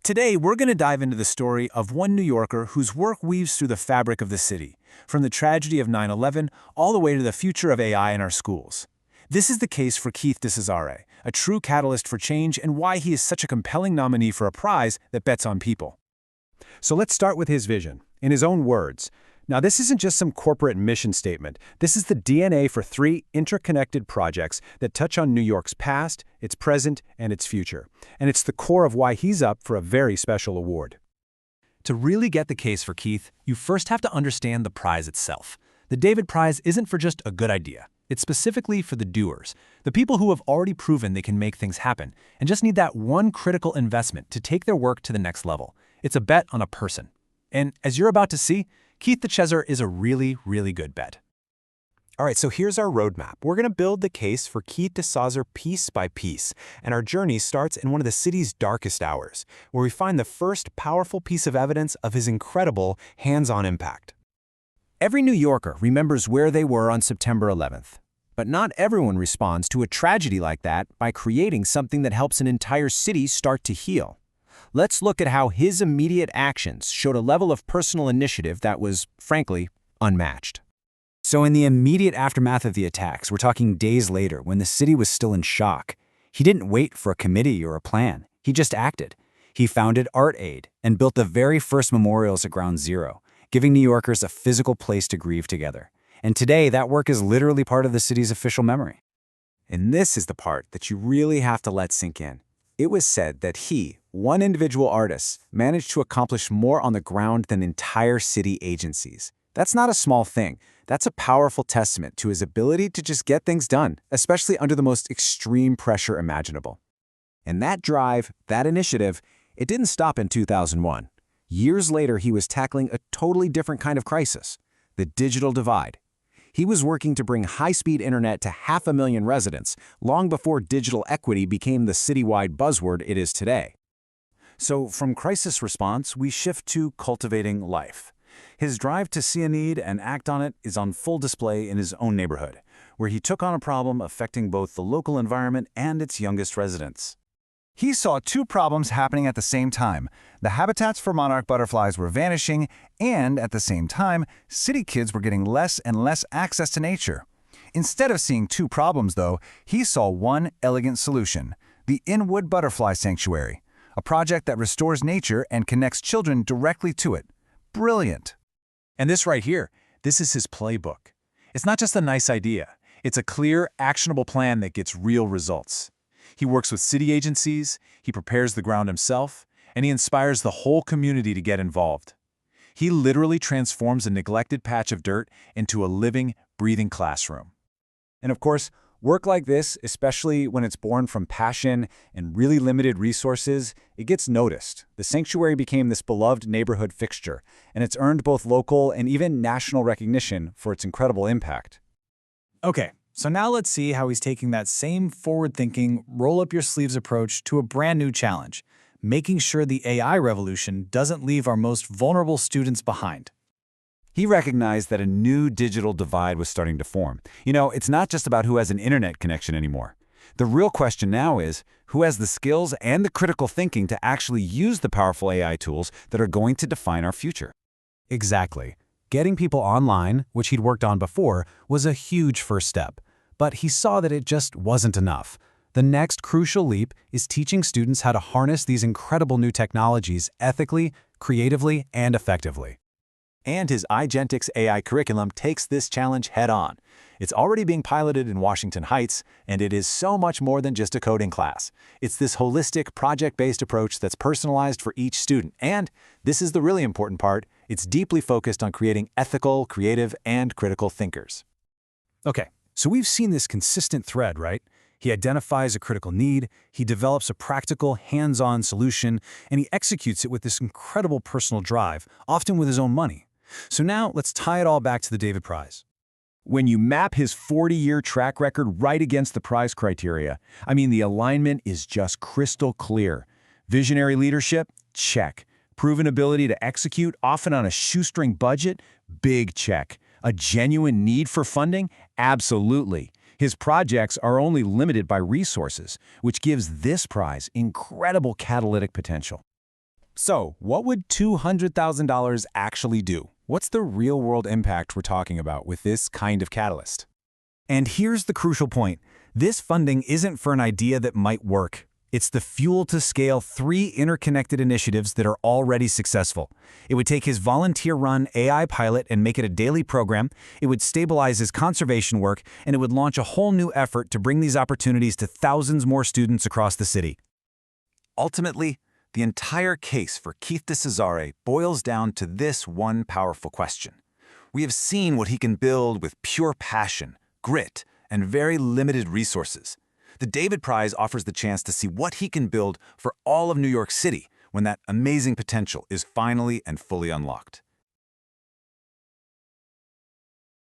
Today, we're going to dive into the story of one New Yorker whose work weaves through the fabric of the city, from the tragedy of 9/11 all the way to the future of AI in our schools. This is the case for Keith De Cesare, a true catalyst for change and why he is such a compelling nominee for a prize that bets on people. So let's start with his vision, in his own words. Now, this isn't just some corporate mission statement. This is the DNA for 3 interconnected projects that touch on New York's past, its present, and its future. And it's the core of why he's up for a very special award. To really get the case for Keith, you first have to understand the prize itself. The David Prize isn't for just a good idea. It's specifically for the doers, the people who have already proven they can make things happen and just need that one critical investment to take their work to the next level. It's a bet on a person. And as you're about to see, Keith DeCesare is a really, really good bet. All right, so here's our roadmap. We're going to build the case for Keith DeCesare piece by piece, and our journey starts in one of the city's darkest hours, where we find the first powerful piece of evidence of his incredible hands-on impact. Every New Yorker remembers where they were on September 11th. But not everyone responds to a tragedy like that by creating something that helps an entire city start to heal. Let's look at how his immediate actions showed a level of personal initiative that was, frankly, unmatched. So in the immediate aftermath of the attacks, we're talking days later when the city was still in shock, he didn't wait for a committee or a plan. He just acted. He founded ArtAID and built the very first memorials at Ground Zero, giving New Yorkers a physical place to grieve together. And today, that work is literally part of the city's official memory. And this is the part that you really have to let sink in. It was said that he, one individual artist, managed to accomplish more on the ground than entire city agencies. That's not a small thing. That's a powerful testament to his ability to just get things done, especially under the most extreme pressure imaginable. And that drive, that initiative, it didn't stop in 2001. Years later, he was tackling a totally different kind of crisis, the digital divide. He was working to bring high-speed internet to 500,000 residents long before digital equity became the citywide buzzword it is today. So from crisis response, we shift to cultivating life. His drive to see a need and act on it is on full display in his own neighborhood, where he took on a problem affecting both the local environment and its youngest residents. He saw 2 problems happening at the same time. The habitats for monarch butterflies were vanishing, and at the same time, city kids were getting less and less access to nature. Instead of seeing 2 problems, though, he saw one elegant solution: the Inwood Butterfly Sanctuary, a project that restores nature and connects children directly to it. Brilliant. And this right here, this is his playbook. It's not just a nice idea. It's a clear, actionable plan that gets real results. He works with city agencies, he prepares the ground himself, and he inspires the whole community to get involved. He literally transforms a neglected patch of dirt into a living, breathing classroom. And of course, work like this, especially when it's born from passion and really limited resources, it gets noticed. The sanctuary became this beloved neighborhood fixture, and it's earned both local and even national recognition for its incredible impact. Okay, so now let's see how he's taking that same forward-thinking, roll-up-your-sleeves approach to a brand new challenge, making sure the AI revolution doesn't leave our most vulnerable students behind. He recognized that a new digital divide was starting to form. It's not just about who has an internet connection anymore. The real question now is, who has the skills and the critical thinking to actually use the powerful AI tools that are going to define our future? Exactly. Getting people online, which he'd worked on before, was a huge first step. But he saw that it just wasn't enough. The next crucial leap is teaching students how to harness these incredible new technologies ethically, creatively, and effectively. And his iGentix AI curriculum takes this challenge head-on. It's already being piloted in Washington Heights, and it is so much more than just a coding class. It's this holistic, project-based approach that's personalized for each student. And this is the really important part, it's deeply focused on creating ethical, creative, and critical thinkers. Okay, so we've seen this consistent thread, right? He identifies a critical need, he develops a practical, hands-on solution, and he executes it with this incredible personal drive, often with his own money. So now let's tie it all back to the David Prize. When you map his 40-year track record right against the prize criteria, the alignment is just crystal clear. Visionary leadership? Check. Proven ability to execute, often on a shoestring budget? Big check. A genuine need for funding? Absolutely. His projects are only limited by resources, which gives this prize incredible catalytic potential. So, what would $200,000 actually do? What's the real-world impact we're talking about with this kind of catalyst? And here's the crucial point. This funding isn't for an idea that might work. It's the fuel to scale 3 interconnected initiatives that are already successful. It would take his volunteer-run AI pilot and make it a daily program, it would stabilize his conservation work, and it would launch a whole new effort to bring these opportunities to thousands more students across the city. Ultimately, the entire case for Keith De Cesare boils down to this one powerful question. We have seen what he can build with pure passion, grit, and very limited resources. The David Prize offers the chance to see what he can build for all of New York City when that amazing potential is finally and fully unlocked.